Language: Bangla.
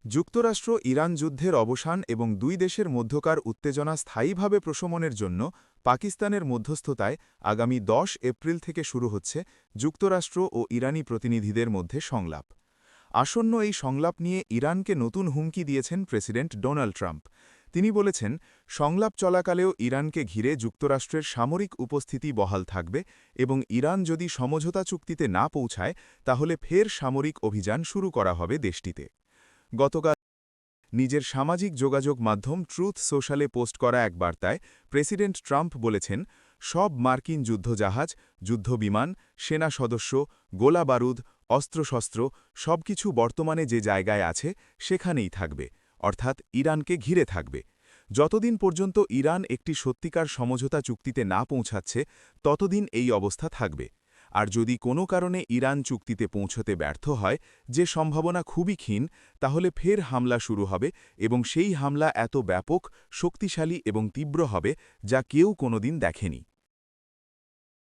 যুক্তরাষ্ট্র ইরান যুদ্ধের অবসান এবং দুই দেশের মধ্যকার উত্তেজনা স্থায়ীভাবে প্রশমনের জন্য পাকিস্তানের মধ্যস্থতায় আগামী ১০ এপ্রিল থেকে শুরু হচ্ছে যুক্তরাষ্ট্র ও ইরানি প্রতিনিধিদের মধ্যে সংলাপ। আসন্ন এই সংলাপ নিয়ে ইরানকে নতুন হুমকি দিয়েছেন প্রেসিডেন্ট ডোনাল্ড ট্রাম্প। তিনি বলেছেন, সংলাপ চলাকালেও ইরানকে ঘিরে যুক্তরাষ্ট্রের সামরিক উপস্থিতি বহাল থাকবে এবং ইরান যদি সমঝোতা চুক্তিতে না পৌঁছায় তাহলে ফের সামরিক অভিযান শুরু করা হবে দেশটিতে। গতকাল নিজের সামাজিক যোগাযোগ মাধ্যম ট্রুথ সোশ্যালে পোস্ট করা এক বার্তায় প্রেসিডেন্ট ট্রাম্প বলেছেন, সব মার্কিন যুদ্ধজাহাজ, যুদ্ধবিমান, সেনা সদস্য, গোলাবারুদ, অস্ত্রশস্ত্র সবকিছু বর্তমানে যে জায়গায় আছে সেখানেই থাকবে, অর্থাৎ ইরানকে ঘিরে থাকবে। যতদিন পর্যন্ত ইরান একটি সত্যিকার সমঝোতা চুক্তিতে না পৌঁছাচ্ছে ততদিন এই অবস্থা থাকবে। আর যদি কোনো কারণে ইরান চুক্তিতে পৌঁছতে ব্যর্থ হয়, যে সম্ভাবনা খুবই ক্ষীণ, তাহলে ফের হামলা শুরু হবে এবং সেই হামলা এত ব্যাপক, শক্তিশালী এবং তীব্র হবে যা কেউ কোনোদিন দেখেনি।